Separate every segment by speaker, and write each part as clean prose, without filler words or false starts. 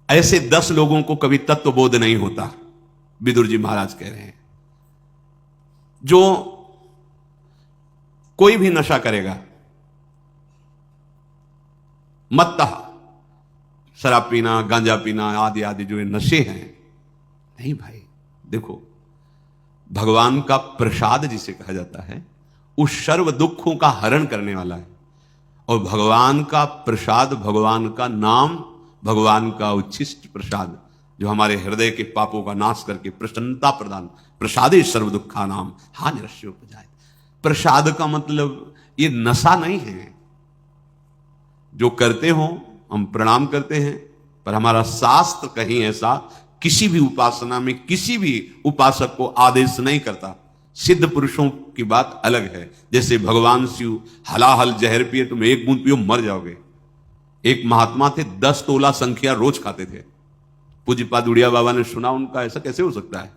Speaker 1: ऐसे 10 लोगों को कभी तत्वबोध नहीं होता। विदुर जी महाराज कह रहे हैं, जो कोई भी नशा करेगा, मत्तः, शराब पीना, गांजा पीना आदि आदि जो ये नशे हैं, नहीं भाई, देखो भगवान का प्रसाद जिसे कहा जाता है, उस सर्व दुखों का हरण करने वाला है। और भगवान का प्रसाद, भगवान का नाम, भगवान का उच्छिष्ट प्रसाद, जो हमारे हृदय के पापों का नाश करके प्रसन्नता प्रदान, प्रसादे सर्व दुखा नाम हा निरस्योपजाय। प्रसाद का मतलब ये नशा नहीं है। जो करते हो हम प्रणाम करते हैं, पर हमारा शास्त्र कहीं ऐसा किसी भी उपासना में किसी भी उपासक को आदेश नहीं करता। सिद्ध पुरुषों की बात अलग है। जैसे भगवान शिव हलाहल जहर पिए, तुम एक बूंद पियो मर जाओगे। एक महात्मा थे, 10 तोला संख्या रोज खाते थे। पूज्यपाद उड़िया बाबा ने सुना उनका, ऐसा कैसे हो सकता है?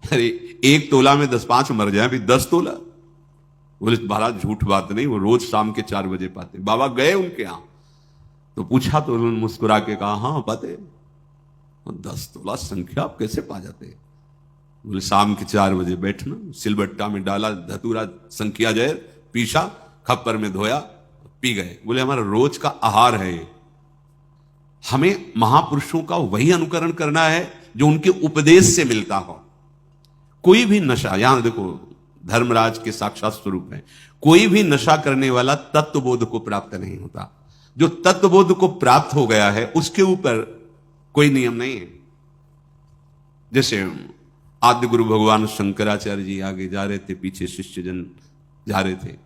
Speaker 1: अरे 1 तोला में 10-5 मर जाए, फिर 10 तोला? बोले महाराज झूठ बात नहीं, वो रोज शाम के 4 बजे पाते। बाबा गए उनके यहां तो पूछा, तो उन्होंने मुस्कुरा के कहा, हाँ पाते। 10 तोला संख्या आप कैसे पा जाते? बोले शाम के 4 बजे बैठना, सिलबट्टा में डाला धतूरा संख्या जहर, पीसा, खप्पर में धोया, पी गए। बोले हमारा रोज का आहार है ये। हमें महापुरुषों का वही अनुकरण करना है जो उनके उपदेश से मिलता हो। कोई भी नशा, यहां देखो धर्मराज के साक्षात स्वरूप है, कोई भी नशा करने वाला तत्वबोध को प्राप्त नहीं होता। जो तत्वबोध को प्राप्त हो गया है उसके ऊपर कोई नियम नहीं है। जैसे आद्य गुरु भगवान शंकराचार्य जी आगे जा रहे थे, पीछे शिष्यजन जा रहे थे,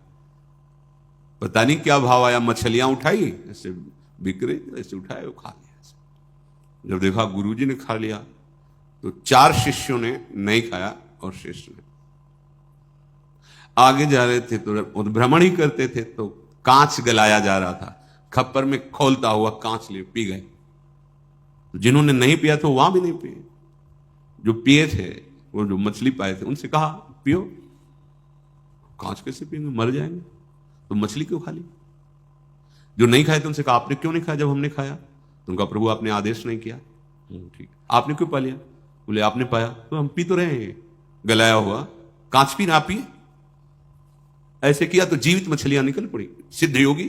Speaker 1: पता नहीं क्या भाव आया, मछलियां उठाई, ऐसे बिक रही, ऐसे उठाए वो खा लिया। जब देखा गुरुजी ने खा लिया तो 4 शिष्यों ने नहीं खाया और शिष्य ने। आगे जा रहे थे तो भ्रमण ही करते थे, तो कांच गलाया जा रहा था, खप्पर में खोलता हुआ कांच ले पी गए। जिन्होंने नहीं पिया था वहां भी नहीं पिए। जो पिए थे, वो जो मछली पाए थे, उनसे कहा पियो। कांच कैसे पिएंगे, मर जाएंगे, तो मछली क्यों खा ली? जो नहीं खाए थे उनसे कहा आपने क्यों नहीं खाया जब हमने खाया? तो उनका प्रभु आपने आदेश नहीं किया। ठीक, आपने क्यों पा लिया? बोले आपने पाया तो हम पी तो रहे हैं, गलाया हुआ कांच पी ना पिए। ऐसे किया तो जीवित मछलियां निकल पड़ी, सिद्ध योगी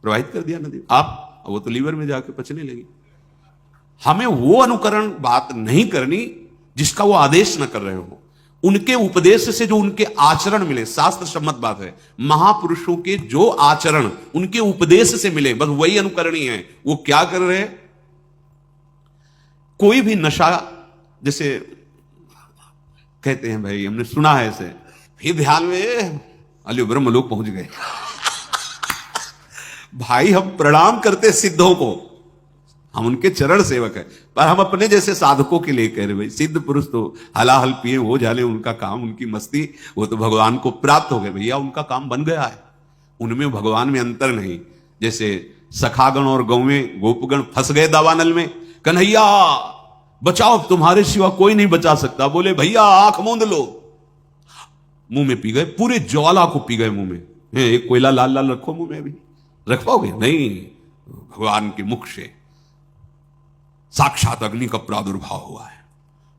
Speaker 1: प्रवाहित कर दिया नदी। आप वो तो लीवर में जाके पचने लगी। हमें वो अनुकरण बात नहीं करनी जिसका वो आदेश न कर रहे हो। उनके उपदेश से जो उनके आचरण मिले, शास्त्र सम्मत बात है, महापुरुषों के जो आचरण उनके उपदेश से मिले, बस वही अनुकरणीय है। वो क्या कर रहे हैं? कोई भी नशा, जैसे कहते हैं भाई, हमने सुना है ऐसे, फिर ध्यान में अली ब्रह्म लोग पहुंच गए। भाई हम प्रणाम करते सिद्धों को, हम उनके चरण सेवक हैं, पर हम अपने जैसे साधकों के लिए कह रहे भाई सिद्ध पुरुष तो हलाहल पिए हो जाने, उनका काम, उनकी मस्ती, वो तो भगवान को प्राप्त हो गए। भैया उनका काम बन गया है, उनमें भगवान में अंतर नहीं। जैसे सखागण और गौवें गोपगण फंस गए दावानल में, कन्हैया बचाओ, तुम्हारे सिवा कोई नहीं बचा सकता। बोले भैया आंख मूंद लो, मुंह में पी गए, पूरे ज्वाला को पी गए मुंह में। एक कोयला लाल लाल रखो मुंह में, अभी रख पाओगे? नहीं, भगवान के मुख से साक्षात अग्नि का प्रादुर्भाव हुआ है।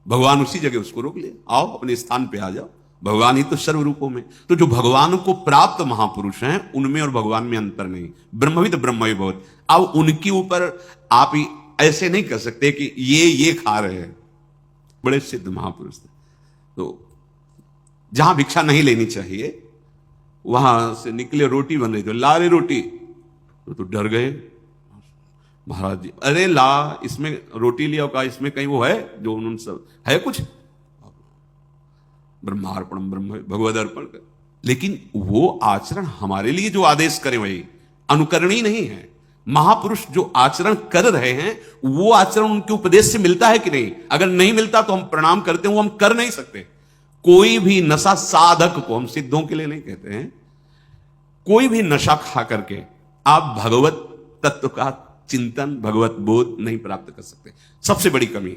Speaker 1: भगवान उसी जगह उसको रोक ले, आओ अपने स्थान पे आ जाओ, भगवान ही तो सर्व रूपों में। तो जो भगवान को प्राप्त महापुरुष हैं, उनमें और भगवान में अंतर नहीं। ब्रह्मविद ब्रह्मविभूत। अब उनके ऊपर आप ही ऐसे नहीं कर सकते कि ये खा रहे हैं। बड़े सिद्ध महापुरुष थे, तो जहां भिक्षा नहीं लेनी चाहिए वहां से निकले, रोटी बन रही थी, ला रहे रोटी, तो डर गए महाराज जी, अरे ला, इसमें रोटी लिया, का इसमें कहीं वो है जो उन्होंने सब है कुछ? ब्रह्मार्पण ब्रह्म भगवद अर्पण कर। लेकिन वो आचरण हमारे लिए जो आदेश करें वही अनुकरणीय नहीं है। महापुरुष जो आचरण कर रहे हैं वो आचरण उनके उपदेश से मिलता है कि नहीं? अगर नहीं मिलता तो हम प्रणाम करते हैं, वो हम कर नहीं सकते। कोई भी नशा साधक को, हम सिद्धों के लिए नहीं कहते हैं, कोई भी नशा खा करके आप भगवत तत्व का चिंतन, भगवत बोध नहीं प्राप्त कर सकते। सबसे बड़ी कमी,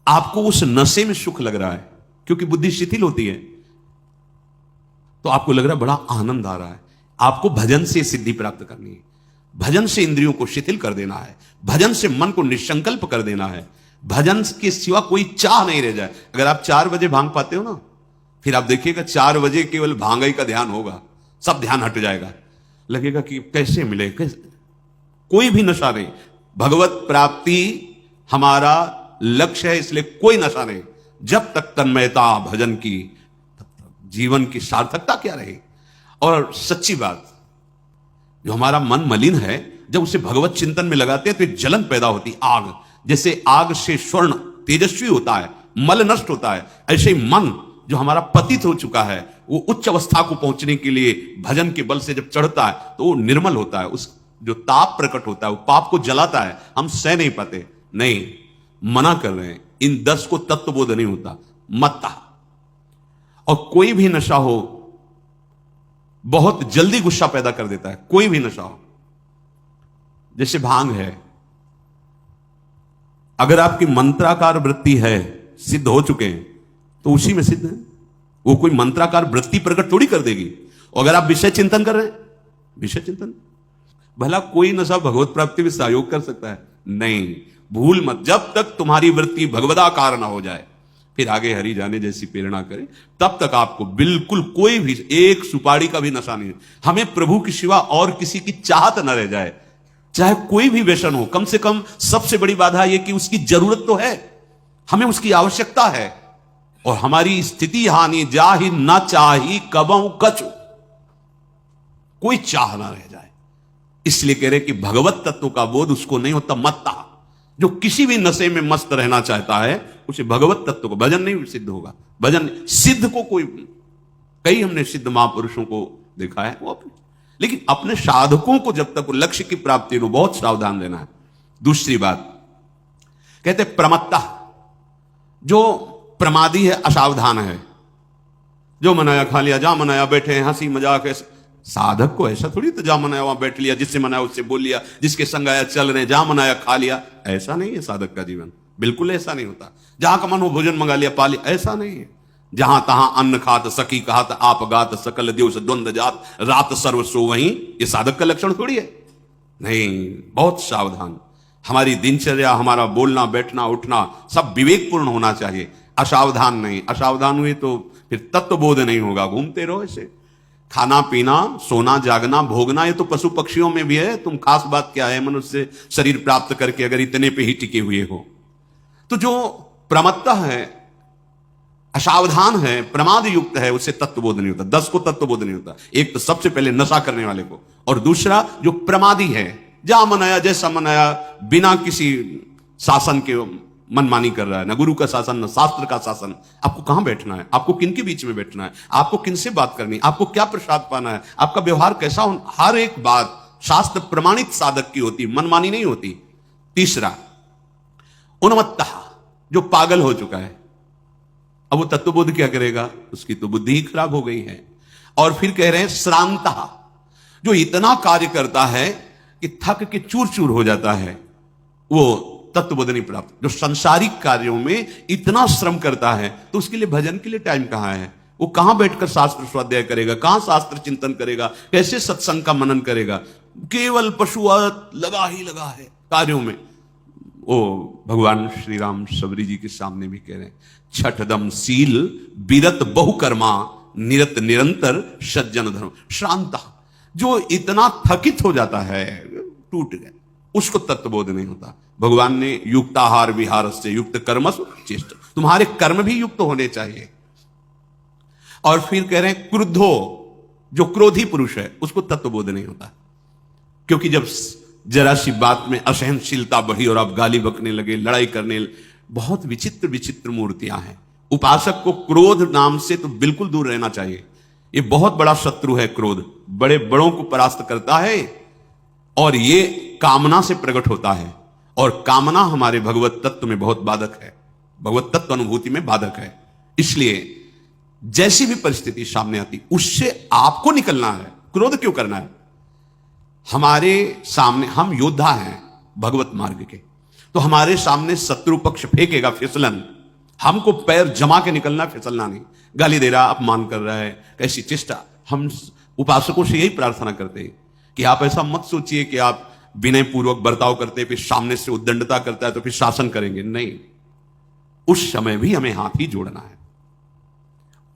Speaker 1: आपको उस नशे में सुख लग रहा है क्योंकि बुद्धि शिथिल होती है, तो आपको लग रहा है बड़ा आनंद आ रहा है, आपको भजन से सिद्धि प्राप्त करनी है। भजन से इंद्रियों को शिथिल कर देना है, भजन से मन को निसंकल्प कर देना है, भजन के सिवा कोई चाह नहीं रह जाए। अगर आप 4 बजे भांग पाते हो ना, फिर आप देखिएगा 4 बजे केवल भांगई का ध्यान होगा, सब ध्यान हट जाएगा, लगेगा कि कैसे मिले, कैसे। कोई भी नशा नहीं, भगवत प्राप्ति हमारा लक्ष्य है, इसलिए कोई नशा नहीं। जब तक तन्मयता भजन की, तब तक जीवन की सार्थकता क्या रही। और सच्ची बात, जो हमारा मन मलिन है, जब उसे भगवत चिंतन में लगाते हैं तो एक जलन पैदा होती, आग। जैसे आग से स्वर्ण तेजस्वी होता है, मल नष्ट होता है, ऐसे ही मन जो हमारा पतित हो चुका है, वो उच्च अवस्था को पहुंचने के लिए भजन के बल से जब चढ़ता है तो वो निर्मल होता है। उस जो ताप प्रकट होता है वो पाप को जलाता है, हम सह नहीं पाते। नहीं, मना कर रहे हैं, इन 10 को तत्वबोध नहीं होता, मत्ता। और कोई भी नशा हो बहुत जल्दी गुस्सा पैदा कर देता है, कोई भी नशा हो। जैसे भांग है, अगर आपकी मंत्राकार वृत्ति है, सिद्ध हो चुके हैं, तो उसी में सिद्ध है। वो कोई मंत्राकार वृत्ति प्रकट थोड़ी कर देगी। और अगर आप विषय चिंतन कर रहे हैं, विषय चिंतन, भला कोई नशा भगवत प्राप्ति में सहयोग कर सकता है? नहीं, भूल मत। जब तक तुम्हारी वृत्ति भगवदाकार ना हो जाए, फिर आगे हरि जाने जैसी प्रेरणा करे, तब तक आपको बिल्कुल कोई भी एक सुपारी का भी नशा नहीं है। हमें प्रभु की सिवा और किसी की चाहत न रह जाए, चाहे कोई भी व्यसन हो। कम से कम सबसे बड़ी बाधा यह कि उसकी जरूरत तो है, हमें उसकी आवश्यकता है। और हमारी स्थिति हानि जाहि न चाही कबहु कछु, कोई चाह ना रह जाए। इसलिए कह रहे कि भगवत तत्व का बोध उसको नहीं होता, मत्ता। जो किसी भी नशे में मस्त रहना चाहता है, उसे भगवत तत्व को, भजन नहीं सिद्ध होगा। भजन सिद्ध को कोई, कई हमने सिद्ध महापुरुषों को देखा है, वो लेकिन अपने साधकों को जब तक लक्ष्य की प्राप्ति हो, बहुत सावधान रहना है। दूसरी बात कहते प्रमत्ता, जो प्रमादी है, असावधान है, जो मनाया खा लिया, जहां मनाया बैठे हैं, हंसी मजाक। साधक को ऐसा थोड़ी, तो जहां मनाया वहां बैठ लिया, जिससे मनाया उससे बोल लिया, जिसके संग आया चल रहे, जहां मनाया खा लिया। ऐसा नहीं है साधक का जीवन, बिल्कुल ऐसा नहीं होता। जहां का मन हो भोजन मंगा लिया, पा लिया, ऐसा नहीं है। जहां तहां अन्न खात सखी कहत, आप गात सकल देव से द्वंद जात, रात सर्व सो वहीं, ये साधक का लक्षण थोड़ी है। नहीं, बहुत सावधान। हमारी दिनचर्या, हमारा बोलना बैठना उठना सब विवेकपूर्ण होना चाहिए, असावधान नहीं। असावधान हुए तो फिर तत्वबोध नहीं होगा, घूमते रहो ऐसे। खाना पीना, सोना जागना, भोगना, ये तो पशु पक्षियों में भी है। तुम खास बात क्या है मनुष्य शरीर प्राप्त करके अगर इतने पे ही टिके हुए हो। तो जो प्रमत्ता है, असावधान है, प्रमाद युक्त है, उससे तत्वबोध नहीं होता। 10 को तत्वबोध नहीं होता। एक तो सबसे पहले नशा करने वाले को, और दूसरा जो प्रमादी है, जहां मनाया जैसा मनाया, बिना किसी शासन के मनमानी कर रहा है, न गुरु का शासन न शास्त्र का शासन। आपको कहां बैठना है, आपको किन के बीच में बैठना है, आपको किन से बात करनी, आपको क्या प्रसाद पाना है, आपका व्यवहार कैसा हो, हर एक बात शास्त्र प्रमाणित साधक की होती, मनमानी नहीं होती। तीसरा उन्मत्ता, जो पागल हो चुका है, अब वो तत्वबोध क्या करेगा, उसकी तो बुद्धि ही खराब हो गई है। और फिर कह रहे हैं श्रांता, जो इतना कार्य करता है कि थक के चूर चूर हो जाता है, वो तत्वबोध नहीं प्राप्त। जो संसारिक कार्यों में इतना श्रम करता है, तो उसके लिए भजन के लिए टाइम कहां है? वो कहां बैठकर शास्त्र स्वाध्याय करेगा, कहां शास्त्र चिंतन करेगा, कैसे सत्संग का मनन करेगा? केवल पशुवत लगा ही लगा है कार्यों में। ओ भगवान श्री राम सबरी जी के सामने भी कह रहे हैं, छठदम सील बिरत बहुकर्मा, निरत निरंतर सज्जन धर्म। श्रांता, जो इतना थकित हो जाता है, टूट गया, उसको तत्वबोध नहीं होता। भगवान ने युक्ताहार विहार से युक्त कर्मसु चेष्ट, तुम्हारे कर्म भी युक्त होने चाहिए। और फिर कह रहे हैं क्रुद्धो, जो क्रोधी पुरुष है, उसको तत्वबोध नहीं होता। क्योंकि जब जरा सी बात में असहनशीलता बढ़ी और आप गाली बकने लगे, लड़ाई करने, बहुत विचित्र विचित्र मूर्तियां हैं। उपासक को क्रोध नाम से तो बिल्कुल दूर रहना चाहिए। ये बहुत बड़ा शत्रु है क्रोध, बड़े बड़ों को परास्त करता है, और ये कामना से प्रकट होता है। और कामना हमारे भगवत तत्व में बहुत बाधक है, भगवत तत्व अनुभूति में बाधक है। इसलिए जैसी भी परिस्थिति सामने आती, उससे आपको निकलना है। क्रोध क्यों करना है? हमारे सामने, हम योद्धा हैं भगवत मार्ग के, तो हमारे सामने शत्रु पक्ष फेंकेगा फिसलन, हमको पैर जमा के निकलना, फिसलना नहीं। गाली दे रहा, अपमान कर रहा है, कैसी चेष्टा। हम उपासकों से यही प्रार्थना करते हैं कि आप ऐसा मत सोचिए कि आप विनय पूर्वक बर्ताव करते फिर सामने से उद्दंडता करता है तो फिर शासन करेंगे। नहीं, उस समय भी हमें हाथ ही जोड़ना है।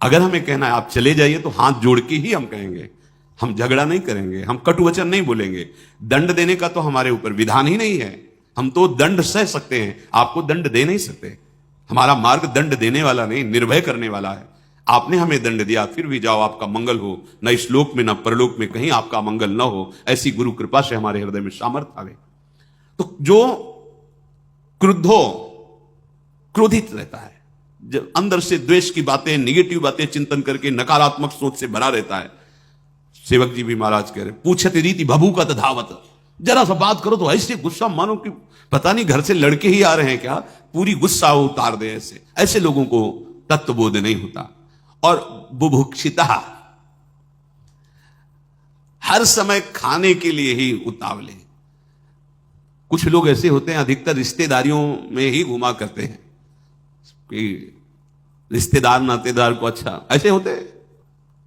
Speaker 1: अगर हमें कहना है आप चले जाइए तो हाथ जोड़ के ही हम कहेंगे, हम झगड़ा नहीं करेंगे, हम कटु वचन नहीं बोलेंगे। दंड देने का तो हमारे ऊपर विधान ही नहीं है। हम तो दंड सह सकते हैं, आपको दंड दे नहीं सकते। हमारा मार्ग दंड देने वाला नहीं, निर्भय करने वाला है। आपने हमें दंड दिया, फिर भी जाओ आपका मंगल हो, न इस लोक में न परलोक में कहीं आपका मंगल न हो, ऐसी गुरु कृपा से हमारे हृदय में सामर्थ्य आवे। तो जो क्रोधित रहता है, जब अंदर से द्वेष की बातें, निगेटिव बातें चिंतन करके नकारात्मक सोच से भरा रहता है, सेवक जी भी महाराज कह रहे पूछत रीति भभूकत धावत, जरा सा बात करो तो ऐसे गुस्सा मानो कि पता नहीं घर से लड़के ही आ रहे हैं क्या, पूरी गुस्सा उतार दे। ऐसे लोगों को तत्वबोध नहीं होता। और बुभुक्षिता, हर समय खाने के लिए ही उतावले। कुछ लोग ऐसे होते हैं, अधिकतर रिश्तेदारियों में ही घुमा करते हैं कि रिश्तेदार नातेदार को अच्छा, ऐसे होते हैं।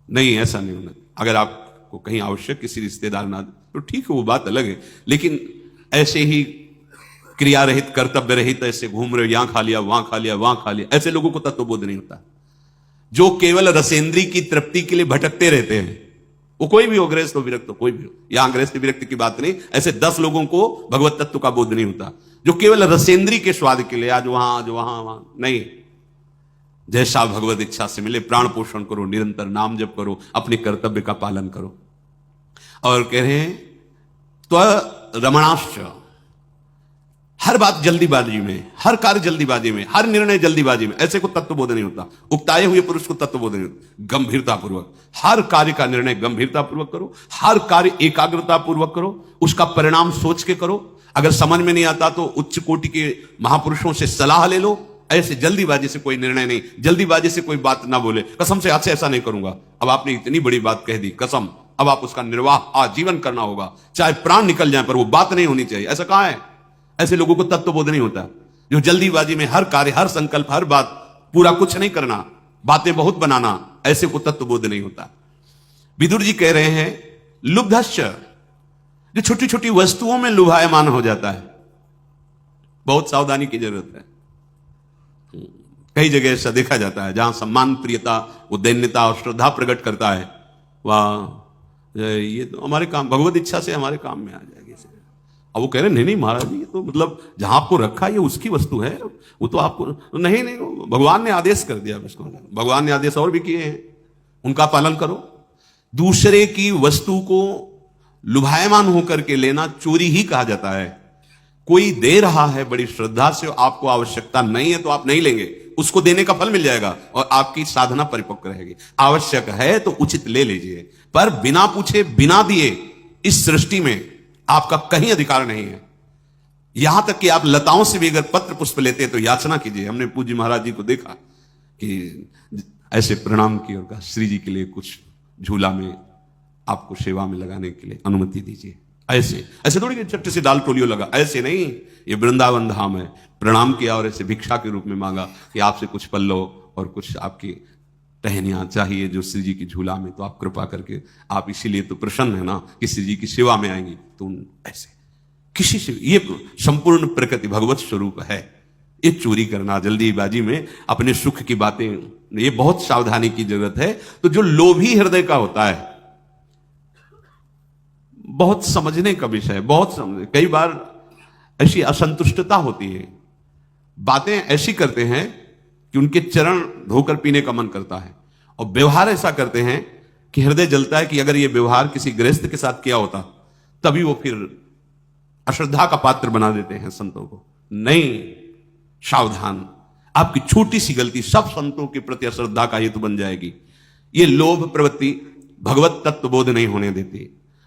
Speaker 1: नहीं, ऐसा नहीं होना। अगर आपको कहीं आवश्यक किसी रिश्तेदार ना तो ठीक है, वो बात अलग है, लेकिन ऐसे ही क्रिया रहित, कर्तव्य रहित ऐसे घूम रहे, यहां खा लिया, वहां खा लिया, वहां खा लिया, ऐसे लोगों को तत्वबोध नहीं होता। जो केवल रसेंद्री की तृप्ति के लिए भटकते रहते हैं, वो कोई भी हो, गृहस्थ हो, विरक्त हो, कोई भी हो, यहां गृहस्थ विरक्त की बात नहीं, ऐसे 10 लोगों को भगवत तत्व का बोध नहीं होता। जो केवल रसेंद्री के स्वाद के लिए आज वहां नहीं, जैसा भगवत इच्छा से मिले प्राण पोषण करो, निरंतर नाम जप करो, अपने कर्तव्य का पालन करो। और कह रहे हैं तो रमणाश्च, हर बात जल्दीबाजी में, हर कार्य जल्दीबाजी में, हर निर्णय जल्दीबाजी में, ऐसे को तत्वबोध नहीं होता। उकताए हुए पुरुष को तत्वबोध नहीं होता। गंभीरता पूर्वक हर कार्य का निर्णय गंभीरता पूर्वक करो, हर कार्य एकाग्रता पूर्वक करो, उसका परिणाम सोच के करो। अगर समझ में नहीं आता तो उच्च कोटि के महापुरुषों से सलाह ले लो। ऐसे जल्दीबाजी से कोई निर्णय नहीं, जल्दीबाजी से कोई बात ना बोले, कसम से आज से ऐसा नहीं करूंगा। अब आपने इतनी बड़ी बात कह दी, कसम, अब आप उसका निर्वाह आजीवन करना होगा, चाहे प्राण निकल जाए, पर वो बात नहीं होनी चाहिए। ऐसा कहां है? ऐसे लोगों को तत्वबोध नहीं होता, जो जल्दीबाजी में हर कार्य, हर संकल्प, हर बात, पूरा कुछ नहीं करना, बातें बहुत बनाना, ऐसे को तत्वबोध नहीं होता। विदुर जी कह रहे हैं लुब्धश्च, जो छोटी छोटी वस्तुओं में लुभायमान हो जाता है, बहुत सावधानी की जरूरत है। कई जगह ऐसा देखा जाता है, जहां सम्मान, प्रियता, उदैन्यता और श्रद्धा प्रकट करता है, वह ये तो हमारे काम, भगवत इच्छा से हमारे काम में आ जाएगी। अब वो कह रहे नहीं महाराज जी, ये तो मतलब जहां आपको रखा ये उसकी वस्तु है, वो तो आपको नहीं, भगवान ने आदेश कर दिया उसको, भगवान ने आदेश और भी किए हैं, उनका पालन करो। दूसरे की वस्तु को लुभायमान होकर के लेना चोरी ही कहा जाता है। कोई दे रहा है बड़ी श्रद्धा से, आपको आवश्यकता नहीं है तो आप नहीं लेंगे, उसको देने का फल मिल जाएगा और आपकी साधना परिपक्व रहेगी। आवश्यक है तो उचित ले लीजिए, पर बिना पूछे, बिना दिए इस सृष्टि में आपका कहीं अधिकार नहीं है। यहां तक कि आप लताओं से भी अगर पत्र पुष्प लेते हैं तो याचना कीजिए। हमने पूज्य महाराज जी को देखा कि ऐसे प्रणाम किया और कहा श्री जी के लिए कुछ झूला में आपको सेवा में लगाने के लिए अनुमति दीजिए। ऐसे थोड़ी कि चट्ट से डाल टोलियो लगा, ऐसे नहीं, ये वृंदावन धाम है। प्रणाम किया और ऐसे भिक्षा के रूप में मांगा कि आपसे कुछ पल्लो और कुछ आपकी टहनियां चाहिए जो श्री जी की झूला में, तो आप कृपा करके, आप इसीलिए तो प्रसन्न है ना कि श्री जी की सेवा में आएंगी, तो ऐसे किसी से, ये संपूर्ण प्रकृति भगवत स्वरूप है। ये चोरी करना, जल्दीबाजी में अपने सुख की बातें, ये बहुत सावधानी की जरूरत है। तो जो लोभी हृदय का होता है, बहुत समझने का विषय है, बहुत समझ, कई बार ऐसी असंतुष्टता होती है, बातें ऐसी करते हैं कि उनके चरण धोकर पीने का मन करता है, और व्यवहार ऐसा करते हैं कि हृदय जलता है कि अगर ये व्यवहार किसी गृहस्थ के साथ किया होता तभी वो फिर अश्रद्धा का पात्र बना देते हैं संतों को। नहीं, सावधान, आपकी छोटी सी गलती सब संतों के प्रति अश्रद्धा का हेतु बन जाएगी। ये लोभ प्रवृत्ति भगवत तत्वबोध नहीं होने देती।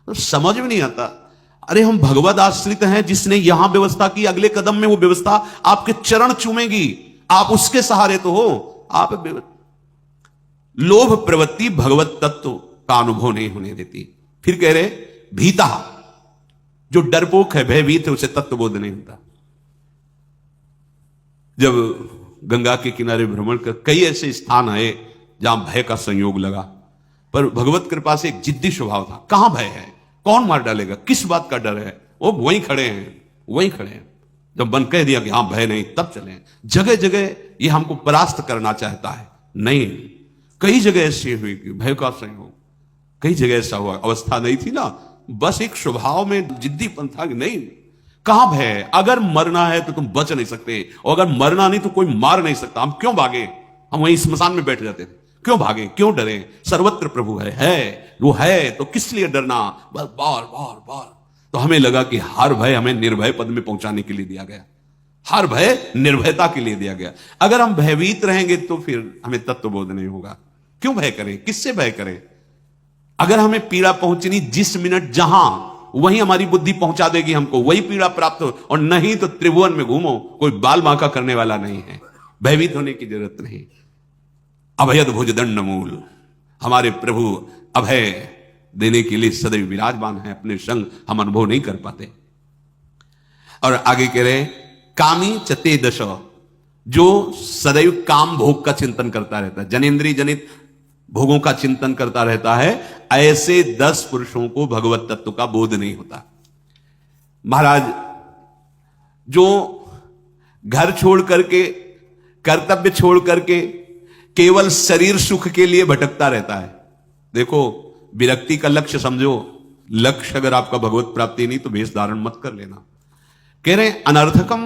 Speaker 1: तो समझ में नहीं आता, अरे हम भगवत आश्रित हैं, जिसने यहां व्यवस्था की, अगले कदम में वो व्यवस्था आपके चरण चूमेगी, आप उसके सहारे तो हो। आप लोभ प्रवृत्ति भगवत तत्व का अनुभव नहीं होने देती। फिर कह रहे भीता, जो डरपोक है, भयभीत है, उसे तत्वबोध नहीं होता। जब गंगा के किनारे भ्रमण कर कई ऐसे स्थान आए जहां भय का संयोग लगा, पर भगवत कृपा से एक जिद्दी स्वभाव था। कहां भय है, कौन मार डालेगा? किस बात का डर है? वो वहीं खड़े हैं, वहीं खड़े हैं। जब मन कह दिया कि हां भय नहीं, तब चले। जगह जगह ये हमको परास्त करना चाहता है। नहीं, कई जगह ऐसी हुई कि भय का संयोग, कई जगह ऐसा हुआ, अवस्था नहीं थी ना, बस एक स्वभाव में जिद्दीपन था कि नहीं, कहां भय? अगर मरना है तो तुम बच नहीं सकते, और अगर मरना नहीं तो कोई मार नहीं सकता। हम क्यों भागे? हम वहीं स्मशान में बैठ जाते थे। क्यों भागे, क्यों डरे? सर्वत्र प्रभु है, वो है तो किस लिए डरना? बस बार बार बार। तो हमें लगा कि हर भय हमें निर्भय पद में पहुंचाने के लिए दिया गया, हर भय निर्भयता के लिए दिया गया। अगर हम भयभीत रहेंगे तो फिर हमें तत्वबोध नहीं होगा। क्यों भय करें? किससे भय करें? अगर हमें पीड़ा पहुंचनी जिस मिनट जहां, वहीं हमारी बुद्धि पहुंचा देगी हमको, वही पीड़ा प्राप्त हो। और नहीं तो त्रिभुवन में घूमो, कोई बाल बांका करने वाला नहीं है। भयभीत होने की जरूरत नहीं। अभयद भुज दंड मूल, हमारे प्रभु अभय देने के लिए सदैव विराजमान है। अपने संग हम अनुभव नहीं कर पाते। और आगे कह रहे, कामी चते दश, जो सदैव काम भोग का चिंतन करता रहता है, जनेन्द्रिय जनित भोगों का चिंतन करता रहता है, ऐसे 10 पुरुषों को भगवत तत्व का बोध नहीं होता। महाराज, जो घर छोड़ करके, कर्तव्य छोड़ करके केवल शरीर सुख के लिए भटकता रहता है, देखो विरक्ति का लक्ष्य समझो। लक्ष्य अगर आपका भगवत प्राप्ति नहीं तो वेश धारण मत कर लेना। कह रहे अनर्थकम,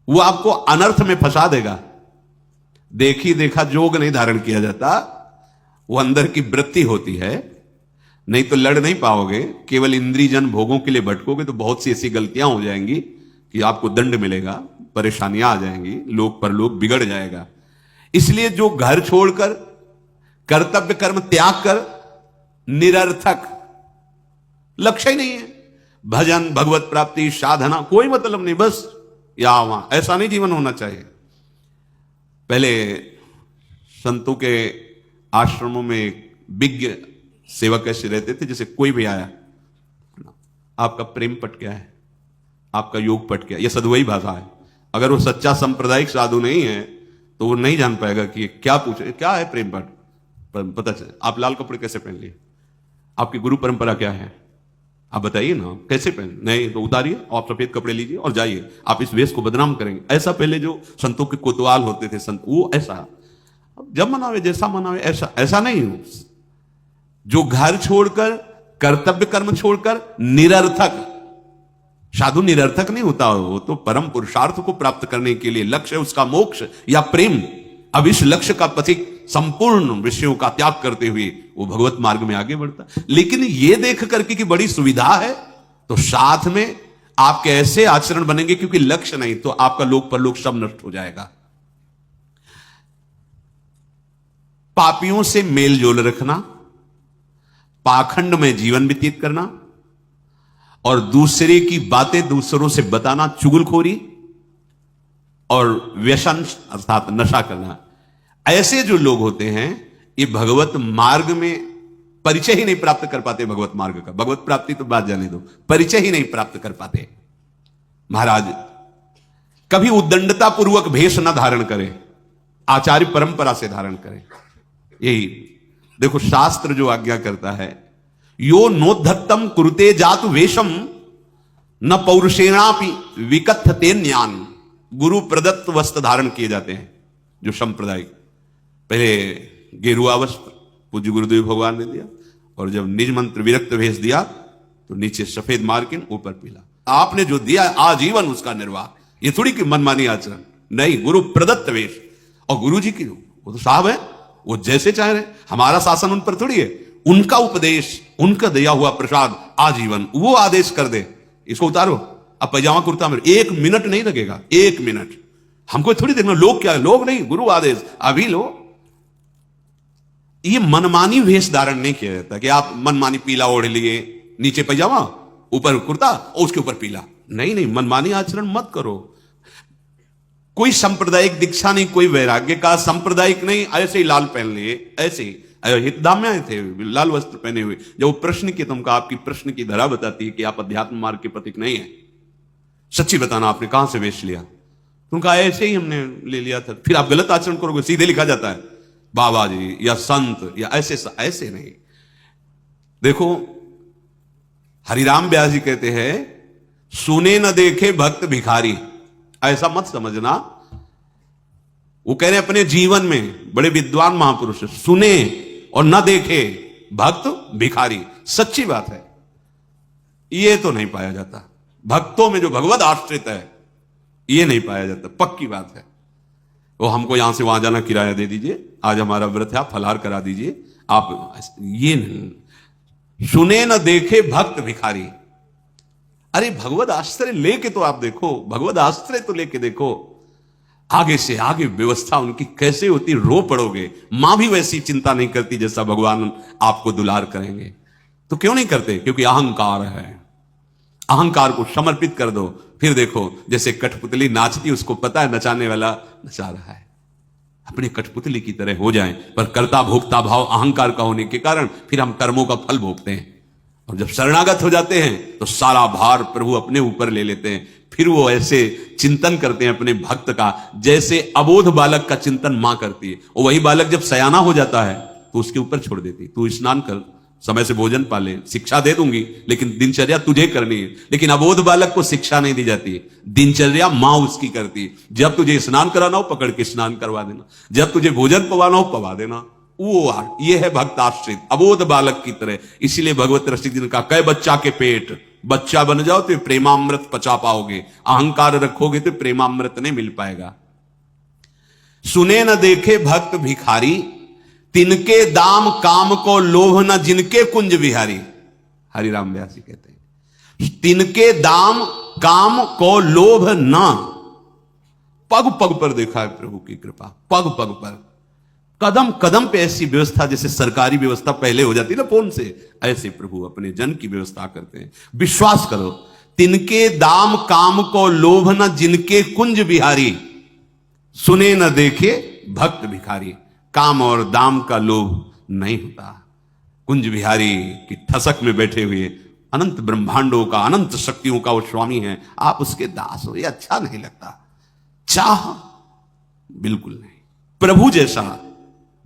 Speaker 1: वो आपको अनर्थ में फंसा देगा। देखी देखा जोग नहीं धारण किया जाता, वो अंदर की वृत्ति होती है। नहीं तो लड़ नहीं पाओगे। केवल इंद्रियजन भोगों के लिए भटकोगे तो बहुत सी ऐसी गलतियां हो जाएंगी कि आपको दंड मिलेगा, परेशानियां आ जाएंगी, लोक परलोक बिगड़ जाएगा। इसलिए जो घर छोड़कर कर्तव्य कर्म त्याग कर निरर्थक, लक्ष्य ही नहीं है, भजन भगवत प्राप्ति साधना कोई मतलब नहीं, बस या वहां, ऐसा नहीं जीवन होना चाहिए। पहले संतों के आश्रमों में विज्ञ सेवक ऐसे रहते थे, जैसे कोई भी आया, आपका प्रेम पट क्या है, आपका योग पट क्या है, यह सदवई भाषा है। अगर वो सच्चा सांप्रदायिक साधु नहीं है तो वो नहीं जान पाएगा कि क्या पूछे, क्या है प्रेम पट। पता चले आप लाल कपड़े कैसे पहन लिए, आपकी गुरु परंपरा क्या है, आप बताइए ना कैसे पहन। नहीं तो उतारिए और आप सफेद कपड़े लीजिए और जाइए, आप इस वेश को बदनाम करेंगे। ऐसा पहले जो संतों के कोतवाल होते थे संत, वो ऐसा जब मनावे जैसा मनावे, ऐसा ऐसा नहीं हो। जो घर छोड़कर कर्तव्य कर्म छोड़कर निरर्थक, साधु निरर्थक नहीं होता, वो तो परम पुरुषार्थ को प्राप्त करने के लिए लक्ष्य है उसका मोक्ष या प्रेम। अब इस लक्ष्य का पथिक संपूर्ण विषयों का त्याग करते हुए वो भगवत मार्ग में आगे बढ़ता। लेकिन ये देख करके कि बड़ी सुविधा है तो साथ में आपके ऐसे आचरण बनेंगे, क्योंकि लक्ष्य नहीं तो आपका लोक परलोक सब नष्ट हो जाएगा। पापियों से मेल जोल रखना, पाखंड में जीवन व्यतीत करना और दूसरे की बातें दूसरों से बताना, चुगलखोरी और व्यसन अर्थात नशा करना, ऐसे जो लोग होते हैं ये भगवत मार्ग में परिचय ही नहीं प्राप्त कर पाते। भगवत मार्ग का, भगवत प्राप्ति तो बात जाने दो, परिचय ही नहीं प्राप्त कर पाते। महाराज, कभी उद्दंडता पूर्वक भेष न धारण करें, आचार्य परंपरा से धारण करें। यही देखो शास्त्र जो आज्ञा करता है, यो नोद्धत्तम कुरुते जातु वेशम न पौरुषेणापि विकथते ज्ञान। गुरु प्रदत्त वस्त्र धारण किए जाते हैं जो संप्रदाय, पहले गेरुआ वस्त्र पूज्य गुरुदेव भगवान ने दिया, और जब निज मंत्र विरक्त भेज दिया तो नीचे सफेद मार्किन ऊपर पीला। आपने जो दिया आजीवन उसका निर्वाह, ये थोड़ी कि मनमानी आचरण नहीं, गुरु प्रदत्त वेश। और गुरु जी की वो तो साहब है, वो जैसे चाह रहे, हमारा शासन उन पर थोड़ी है, उनका उपदेश, उनका दिया हुआ प्रसाद आजीवन, वो आदेश कर दे इसको उतारो, अब पैजामा कुर्ता में 1 मिनट नहीं लगेगा, 1 मिनट। हमको थोड़ी देखना लोग क्या, लोग नहीं, गुरु आदेश अभी लो। ये मनमानी वेश धारण नहीं किया जाता कि आप मनमानी पीला ओढ़ लिए, नीचे पैजामा ऊपर कुर्ता और उसके ऊपर पीला, नहीं नहीं, मनमानी आचरण मत करो। कोई सांप्रदायिक दीक्षा नहीं, कोई वैराग्य का सांप्रदायिक नहीं, ऐसे ही लाल पहन लिए, ऐसे ही हितदाम्य थे लाल वस्त्र पहने हुए। जब वो प्रश्न की, तुमको आपकी प्रश्न की धरा बताती है कि आप अध्यात्म मार्ग के प्रतीक नहीं है, सच्ची बताना आपने कहां से वेश लिया। तुम कहा ऐसे ही हमने ले लिया था, फिर आप गलत आचरण करोगे, सीधे लिखा जाता है बाबा जी या संत या ऐसे ऐसे नहीं। देखो हरिराम व्यास जी कहते हैं सुने न देखे भक्त भिखारी। ऐसा मत समझना, वो कह रहे हैं अपने जीवन में बड़े विद्वान महापुरुष सुने और न देखे भक्त भिखारी। सच्ची बात है, ये तो नहीं पाया जाता भक्तों में जो भगवत आश्रित है, ये नहीं पाया जाता, पक्की बात है। वो हमको यहां से वहां जाना किराया दे दीजिए, आज हमारा व्रत है आप फलाहार करा दीजिए, आप ये नहीं। सुने न देखे भक्त भिखारी। अरे भगवत आश्रय लेके तो आप देखो, भगवत आश्रय तो लेके देखो, आगे से आगे व्यवस्था उनकी कैसे होती, रो पड़ोगे। मां भी वैसी चिंता नहीं करती जैसा भगवान आपको दुलार करेंगे। तो क्यों नहीं करते? क्योंकि अहंकार है। अहंकार को समर्पित कर दो, फिर देखो जैसे कठपुतली नाचती, उसको पता है नचाने वाला नचा रहा है, अपने कठपुतली की तरह हो जाएं। पर कर्ता भोक्ता भाव अहंकार का होने के कारण फिर हम कर्मों का फल भोगते हैं। और जब शरणागत हो जाते हैं तो सारा भार प्रभु अपने ऊपर ले लेते हैं। फिर वो ऐसे चिंतन करते हैं अपने भक्त का, जैसे अबोध बालक का चिंतन मां करती है। और वही बालक जब सयाना हो जाता है तो उसके ऊपर छोड़ देती, तू स्नान कर, समय से भोजन पाले, शिक्षा दे दूंगी, लेकिन दिनचर्या तुझे करनी है। लेकिन अबोध बालक को शिक्षा नहीं दी जाती, दिनचर्या मां उसकी करती। जब तुझे स्नान कराना हो पकड़ के स्नान करवा देना, जब तुझे भोजन पवाना हो पवा देना। वो ये है भक्त आश्रित, अबोध बालक की तरह। इसीलिए भगवत रसिक जी ने कहा, कै बच्चा के पेट, बच्चा बन जाओ तो प्रेमामृत पचा पाओगे, अहंकार रखोगे तो प्रेमामृत नहीं मिल पाएगा। सुने न देखे भक्त भिखारी, तिनके दाम काम को लोभ न जिनके कुंज बिहारी। हरिराम व्यास जी कहते हैं तिनके दाम काम को लोभ न। पग पग पर देखा है प्रभु की कृपा, पग पग पर, कदम कदम पे ऐसी व्यवस्था, जैसे सरकारी व्यवस्था पहले हो जाती ना फोन से, ऐसे प्रभु अपने जन की व्यवस्था करते हैं। विश्वास करो, तिनके दाम काम को लोभ न जिनके कुंज बिहारी, सुने न देखे भक्त भिखारी। काम और दाम का लोभ नहीं होता। कुंज बिहारी की ठसक में बैठे हुए अनंत ब्रह्मांडों का, अनंत शक्तियों का वो स्वामी है, आप उसके दास हो, ये अच्छा नहीं लगता। चाह बिल्कुल नहीं। प्रभु जैसा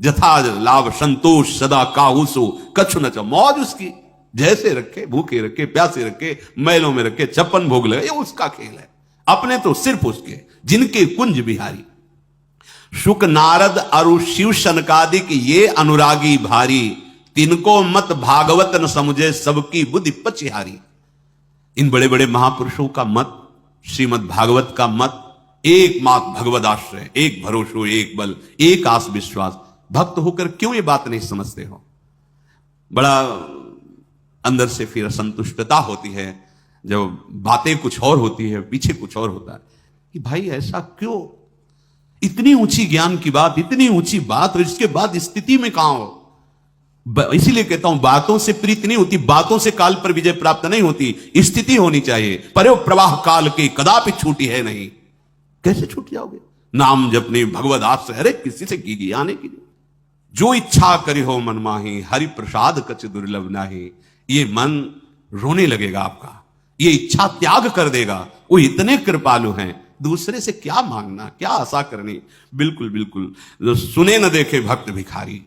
Speaker 1: जथा लाभ संतोष सदा काहुसो कछु न, मौज उसकी, जैसे रखे, भूखे रखे, प्यासे रखे, मैलों में रखे, छप्पन भोग लगे, ये उसका खेल है। अपने तो सिर्फ उसके, जिनके कुंज बिहारी। शुक नारद अरु शिव शनकादिक ये अनुरागी भारी, तिनको मत भागवत न समझे सबकी बुद्धि पचिहारी। इन बड़े बड़े महापुरुषों का मत, श्रीमद् भागवत का मत, एक मात्र भगवद आश्रय, एक भरोसो, एक बल, एक आस विश्वास। भक्त होकर क्यों ये बात नहीं समझते हो? बड़ा अंदर से फिर असंतुष्टता होती है जब बातें कुछ और होती है, पीछे कुछ और होता है कि भाई ऐसा क्यों? इतनी ऊंची ज्ञान की बात, इतनी ऊंची बात, और इसके बाद स्थिति में कहां हो? इसीलिए कहता हूं बातों से प्रीत नहीं होती, बातों से काल पर विजय प्राप्त नहीं होती, स्थिति होनी चाहिए। परो प्रवाह काल के कदापि छूटी है नहीं। कैसे छूट जाओगे? नाम जपने भगवद आश्रय, अरे किसी से कीजिए आने की, जो इच्छा करी हो मन माही, हरि प्रसाद कछ दुर्लभ नाही। ये मन रोने लगेगा आपका, ये इच्छा त्याग कर देगा। वो इतने कृपालु हैं, दूसरे से क्या मांगना, क्या आशा करनी। बिल्कुल बिल्कुल, सुने न देखे भक्त भिखारी।